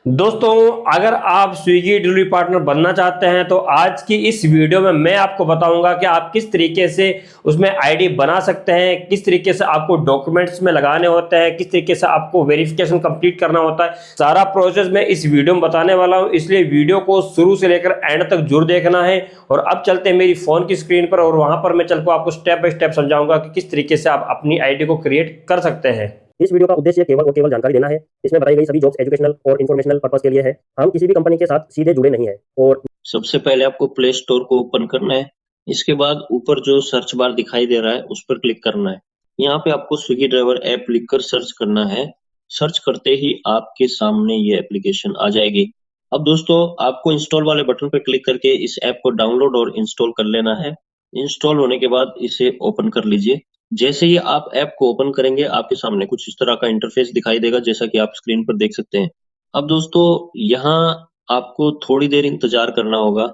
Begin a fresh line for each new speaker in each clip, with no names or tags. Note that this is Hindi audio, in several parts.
दोस्तों, अगर आप स्विगी डिलीवरी पार्टनर बनना चाहते हैं तो आज की इस वीडियो में मैं आपको बताऊंगा कि आप किस तरीके से उसमें आईडी बना सकते हैं, किस तरीके से आपको डॉक्यूमेंट्स में लगाने होते हैं, किस तरीके से आपको वेरिफिकेशन कंप्लीट करना होता है। सारा प्रोसेस मैं इस वीडियो में बताने वाला हूं, इसलिए वीडियो को शुरू से लेकर एंड तक जरूर देखना है। और अब चलते हैं मेरी फोन की स्क्रीन पर और वहां पर मैं चल को आपको स्टेप बाय स्टेप समझाऊंगा कि किस तरीके से आप अपनी आईडी को क्रिएट कर सकते हैं। इस वीडियो का उद्देश्य केवल और केवल जानकारी देना है। इसमें बताई गई सभी जॉब्स एजुकेशनल और इन्फॉर्मेशनल पर्पस के लिए है। हम किसी भी कंपनी के साथ सीधे जुड़े नहीं है। और
सबसे पहले आपको प्ले स्टोर को ओपन करना है। इसके बाद ऊपर जो सर्च बार दिखाई दे रहा है उस पर क्लिक करना है। यहाँ पे आपको स्विगी ड्राइवर ऐप लिखकर सर्च करना है। सर्च करते ही आपके सामने ये एप्लीकेशन आ जाएगी। अब दोस्तों, आपको इंस्टॉल वाले बटन पर क्लिक करके इस ऐप को डाउनलोड और इंस्टॉल कर लेना है। इंस्टॉल होने के बाद इसे ओपन कर लीजिए। जैसे ही आप ऐप को ओपन करेंगे आपके सामने कुछ इस तरह का इंटरफेस दिखाई देगा, जैसा कि आप स्क्रीन पर देख सकते हैं। अब दोस्तों, यहाँ आपको थोड़ी देर इंतजार करना होगा।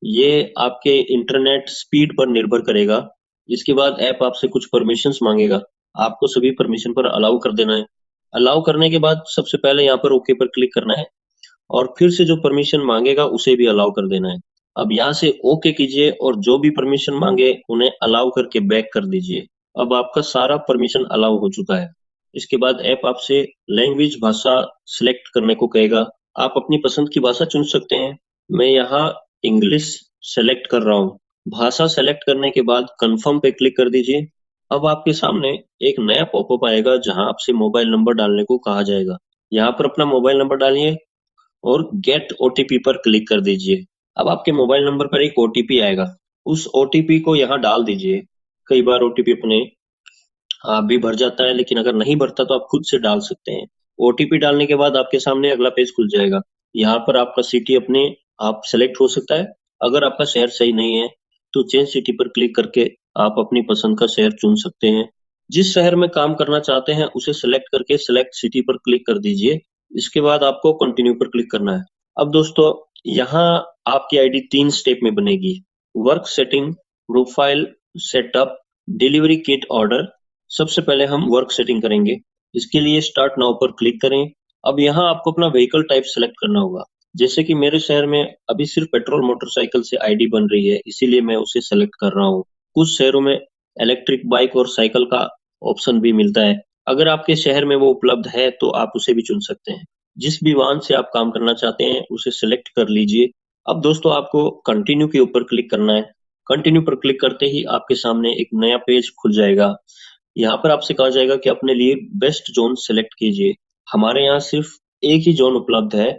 ये आपके इंटरनेट स्पीड पर निर्भर करेगा। इसके बाद ऐप आपसे कुछ परमिशंस मांगेगा। आपको सभी परमिशन पर अलाउ कर देना है। अलाउ करने के बाद सबसे पहले यहाँ पर ओके पर क्लिक करना है और फिर से जो परमिशन मांगेगा उसे भी अलाउ कर देना है। अब यहाँ से ओके कीजिए और जो भी परमिशन मांगे उन्हें अलाउ करके बैक कर दीजिए। अब आपका सारा परमिशन अलाउ हो चुका है। इसके बाद ऐप आपसे लैंग्वेज भाषा सिलेक्ट करने को कहेगा। आप अपनी पसंद की भाषा चुन सकते हैं। मैं यहाँ इंग्लिश सेलेक्ट कर रहा हूँ। भाषा सेलेक्ट करने के बाद कंफर्म पे क्लिक कर दीजिए। अब आपके सामने एक नया पॉपअप आएगा जहां आपसे मोबाइल नंबर डालने को कहा जाएगा। यहाँ पर अपना मोबाइल नंबर डालिए और गेट ओटीपी पर क्लिक कर दीजिए। अब आपके मोबाइल नंबर पर एक ओटीपी आएगा। उस ओटीपी को यहाँ डाल दीजिए। कई बार ओटीपी अपने आप भी भर जाता है, लेकिन अगर नहीं भरता तो आप खुद से डाल सकते हैं। ओटीपी डालने के बाद आपके सामने अगला पेज खुल जाएगा। यहाँ पर आपका सिटी अपने आप सेलेक्ट हो सकता है। अगर आपका शहर सही नहीं है तो चेंज सिटी पर क्लिक करके आप अपनी पसंद का शहर चुन सकते हैं। जिस शहर में काम करना चाहते हैं उसे सेलेक्ट करके सेलेक्ट सिटी पर क्लिक कर दीजिए। इसके बाद आपको कंटिन्यू पर क्लिक करना है। अब दोस्तों, यहाँ आपकी आईडी 3 स्टेप में बनेगी। Work setting, profile setup, delivery kit order. सबसे पहले हम वर्क सेटिंग करेंगे। इसके लिए स्टार्ट नाउ पर क्लिक करें। अब यहाँ आपको अपना व्हीकल टाइप सेलेक्ट करना होगा। जैसे कि मेरे शहर में अभी सिर्फ पेट्रोल मोटरसाइकिल से आईडी बन रही है, इसीलिए मैं उसे सेलेक्ट कर रहा हूँ। कुछ शहरों में इलेक्ट्रिक बाइक और साइकिल का ऑप्शन भी मिलता है। अगर आपके शहर में वो उपलब्ध है तो आप उसे भी चुन सकते हैं। जिस भी वाहन से आप काम करना चाहते हैं उसे सिलेक्ट कर लीजिए। अब दोस्तों, आपको कंटिन्यू के ऊपर क्लिक करना है। कंटिन्यू पर क्लिक करते ही आपके सामने एक नया पेज खुल जाएगा। यहाँ पर आपसे कहा जाएगा कि अपने लिए बेस्ट जोन सेलेक्ट कीजिए। हमारे यहाँ सिर्फ एक ही जोन उपलब्ध है,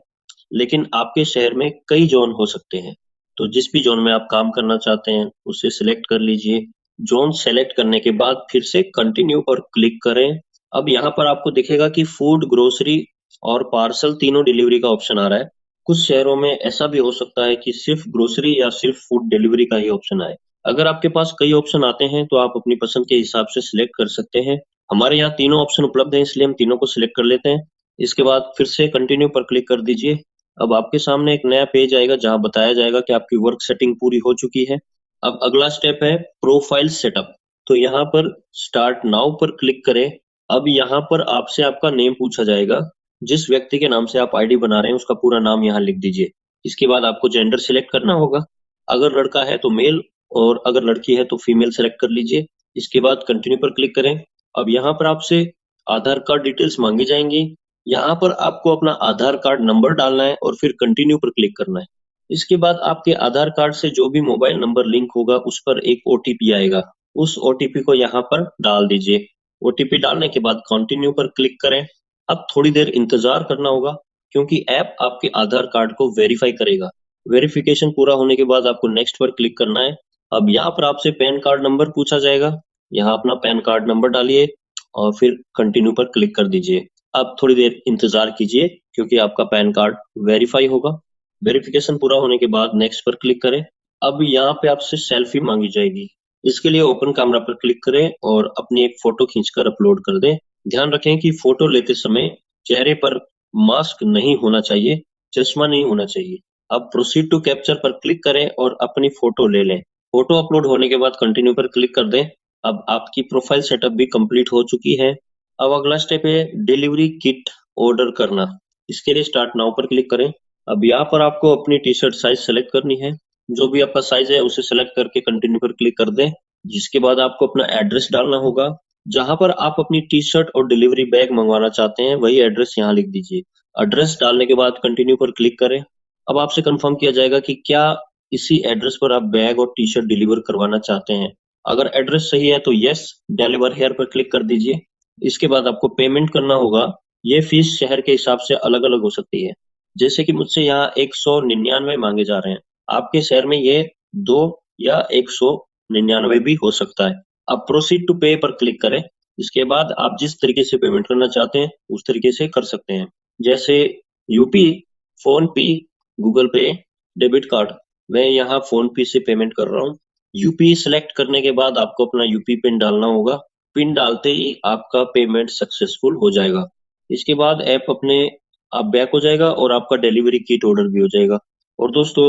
लेकिन आपके शहर में कई जोन हो सकते हैं। तो जिस भी जोन में आप काम करना चाहते हैं उसे सिलेक्ट कर लीजिए। जोन सेलेक्ट करने के बाद फिर से कंटिन्यू पर क्लिक करें। अब यहाँ पर आपको दिखेगा कि फूड, ग्रोसरी और पार्सल तीनों डिलीवरी का ऑप्शन आ रहा है। कुछ शहरों में ऐसा भी हो सकता है कि सिर्फ ग्रोसरी या सिर्फ फूड डिलीवरी का ही ऑप्शन आए। अगर आपके पास कई ऑप्शन आते हैं तो आप अपनी पसंद के हिसाब से सिलेक्ट कर सकते हैं। हमारे यहाँ तीनों ऑप्शन उपलब्ध हैं, इसलिए हम तीनों को सिलेक्ट कर लेते हैं। इसके बाद फिर से कंटिन्यू पर क्लिक कर दीजिए। अब आपके सामने एक नया पेज आएगा जहां बताया जाएगा कि आपकी वर्क सेटिंग पूरी हो चुकी है। अब अगला स्टेप है प्रोफाइल सेटअप। तो यहाँ पर स्टार्ट नाउ पर क्लिक करें। अब यहाँ पर आपसे आपका नेम पूछा जाएगा। जिस व्यक्ति के नाम से आप आईडी बना रहे हैं उसका पूरा नाम यहाँ लिख दीजिए। इसके बाद आपको जेंडर सिलेक्ट करना होगा। अगर लड़का है तो मेल और अगर लड़की है तो फीमेल सेलेक्ट कर लीजिए। इसके बाद कंटिन्यू पर क्लिक करें। अब यहाँ पर आपसे आधार कार्ड डिटेल्स मांगी जाएंगी। यहाँ पर आपको अपना आधार कार्ड नंबर डालना है और फिर कंटिन्यू पर क्लिक करना है। इसके बाद आपके आधार कार्ड से जो भी मोबाइल नंबर लिंक होगा उस पर एक ओटीपी आएगा। उस ओटीपी को यहाँ पर डाल दीजिए। ओटीपी डालने के बाद कंटिन्यू पर क्लिक करें। अब थोड़ी देर इंतजार करना होगा क्योंकि ऐप आपके आधार कार्ड को वेरीफाई करेगा। वेरिफिकेशन पूरा होने के बाद आपको नेक्स्ट पर क्लिक करना है। अब यहाँ पर आपसे पैन कार्ड नंबर पूछा जाएगा। यहाँ अपना पैन कार्ड नंबर डालिए और फिर कंटिन्यू पर क्लिक कर दीजिए। अब थोड़ी देर इंतजार कीजिए क्योंकि आपका पैन कार्ड वेरीफाई होगा। वेरिफिकेशन पूरा होने के बाद नेक्स्ट पर क्लिक करें। अब यहाँ पे आपसे सेल्फी मांगी जाएगी। इसके लिए ओपन कैमरा पर क्लिक करें और अपनी एक फोटो खींचकर अपलोड कर दें। ध्यान रखें कि फोटो लेते समय चेहरे पर मास्क नहीं होना चाहिए, चश्मा नहीं होना चाहिए। अब प्रोसीड टू कैप्चर पर क्लिक करें और अपनी फोटो ले लें। फोटो अपलोड होने के बाद कंटिन्यू पर क्लिक कर दें। अब आपकी प्रोफाइल सेटअप भी कंप्लीट हो चुकी है। अब अगला स्टेप है डिलीवरी किट ऑर्डर करना। इसके लिए स्टार्ट नाउ पर क्लिक करें। अब यहाँ पर आपको अपनी टी शर्ट साइज सेलेक्ट करनी है, जो भी आपका साइज है उसे सेलेक्ट करके कंटिन्यू पर क्लिक कर दें। जिसके बाद आपको अपना एड्रेस डालना होगा, जहां पर आप अपनी टी शर्ट और डिलीवरी बैग मंगवाना चाहते हैं वही एड्रेस यहाँ लिख दीजिए। एड्रेस डालने के बाद कंटिन्यू पर क्लिक करें। अब आपसे कंफर्म किया जाएगा कि क्या इसी एड्रेस पर आप बैग और टी शर्ट डिलीवर करवाना चाहते हैं। अगर एड्रेस सही है तो यस डिलीवर हियर पर क्लिक कर दीजिए। इसके बाद आपको पेमेंट करना होगा। ये फीस शहर के हिसाब से अलग अलग हो सकती है, जैसे कि मुझसे यहाँ 199 मांगे जा रहे हैं, आपके शहर में ये 2 या 199 भी हो सकता है। अब प्रोसीड टू पे पर क्लिक करें। इसके बाद आप जिस तरीके से पेमेंट करना चाहते हैं उस तरीके से कर सकते हैं, जैसे यूपी, फोन पे, गूगल पे, डेबिट कार्ड। मैं यहाँ फोन पे से पेमेंट कर रहा हूँ। यूपी सिलेक्ट करने के बाद आपको अपना यूपी पिन डालना होगा। पिन डालते ही आपका पेमेंट सक्सेसफुल हो जाएगा। इसके बाद ऐप अपने आप बैक हो जाएगा और आपका डिलीवरी किट ऑर्डर भी हो जाएगा। और दोस्तों,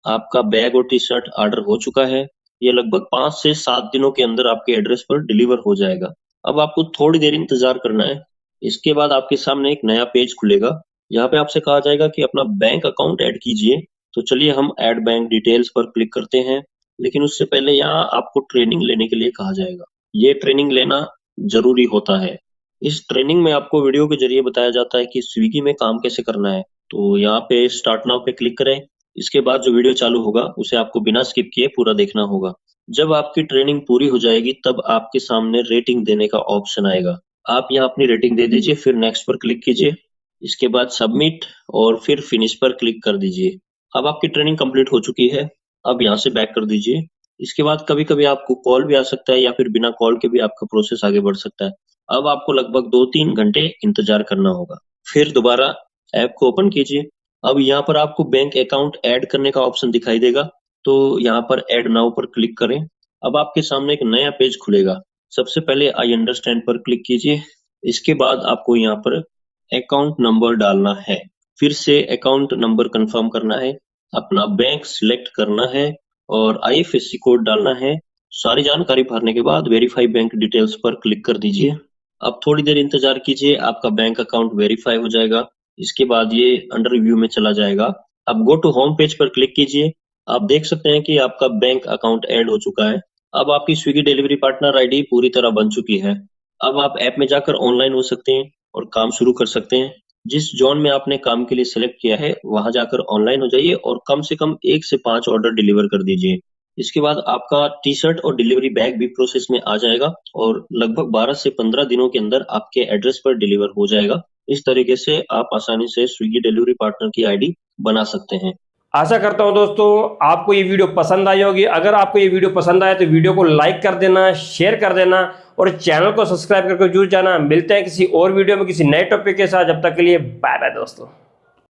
आपका बैग और टी शर्ट ऑर्डर हो चुका है। ये लगभग 5 से 7 दिनों के अंदर आपके एड्रेस पर डिलीवर हो जाएगा। अब आपको थोड़ी देर इंतजार करना है। इसके बाद आपके सामने एक नया पेज खुलेगा। यहाँ पे आपसे कहा जाएगा कि अपना बैंक अकाउंट ऐड कीजिए। तो चलिए हम ऐड बैंक डिटेल्स पर क्लिक करते हैं। लेकिन उससे पहले यहाँ आपको ट्रेनिंग लेने के लिए कहा जाएगा। ये ट्रेनिंग लेना जरूरी होता है। इस ट्रेनिंग में आपको वीडियो के जरिए बताया जाता है कि स्विगी में काम कैसे करना है। तो यहाँ पे स्टार्ट नाउ पे क्लिक करें। इसके बाद जो वीडियो चालू होगा उसे आपको बिना स्किप किए पूरा देखना होगा। जब आपकी ट्रेनिंग पूरी हो जाएगी तब आपके सामने रेटिंग देने का ऑप्शन आएगा। आप यहाँ अपनी रेटिंग दे दीजिए, फिर नेक्स्ट पर क्लिक कीजिए। इसके बाद सबमिट और फिर फिनिश पर क्लिक कर दीजिए। अब आपकी ट्रेनिंग कंप्लीट हो चुकी है। अब यहाँ से बैक कर दीजिए। इसके बाद कभी कभी आपको कॉल भी आ सकता है या फिर बिना कॉल के भी आपका प्रोसेस आगे बढ़ सकता है। अब आपको लगभग 2-3 घंटे इंतजार करना होगा। फिर दोबारा ऐप को ओपन कीजिए। अब यहाँ पर आपको बैंक अकाउंट ऐड करने का ऑप्शन दिखाई देगा, तो यहाँ पर ऐड नाउ पर क्लिक करें। अब आपके सामने एक नया पेज खुलेगा। सबसे पहले आई अंडरस्टैंड पर क्लिक कीजिए। इसके बाद आपको यहाँ पर अकाउंट नंबर डालना है। फिर से अकाउंट नंबर कंफर्म करना है, अपना बैंक सिलेक्ट करना है और IFSC कोड डालना है। सारी जानकारी भरने के बाद वेरीफाई बैंक डिटेल्स पर क्लिक कर दीजिए। अब थोड़ी देर इंतजार कीजिए, आपका बैंक अकाउंट वेरीफाई हो जाएगा। इसके बाद ये अंडर रिव्यू में चला जाएगा। अब गो टू होम पेज पर क्लिक कीजिए। आप देख सकते हैं कि आपका बैंक अकाउंट ऐड हो चुका है। अब आपकी स्विगी डिलीवरी पार्टनर आईडी पूरी तरह बन चुकी है। अब आप ऐप में जाकर ऑनलाइन हो सकते हैं और काम शुरू कर सकते हैं। जिस जोन में आपने काम के लिए सिलेक्ट किया है वहां जाकर ऑनलाइन हो जाइए और कम से कम 1 से 5 ऑर्डर डिलीवर कर दीजिए। इसके बाद आपका टी शर्ट और डिलीवरी बैग भी प्रोसेस में आ जाएगा और लगभग 12 से 15 दिनों के अंदर आपके एड्रेस पर डिलीवर हो जाएगा। इस तरीके से आप आसानी से स्विगी डिलीवरी पार्टनर की आईडी बना सकते हैं।
आशा करता हूं दोस्तों आपको ये वीडियो पसंद आई होगी। अगर आपको ये वीडियो पसंद आए तो वीडियो को लाइक कर देना, शेयर कर देना और चैनल को सब्सक्राइब करके जरूर जाना। मिलते हैं किसी और वीडियो में किसी नए टॉपिक के साथ। जब तक के लिए बाय बाय दोस्तों।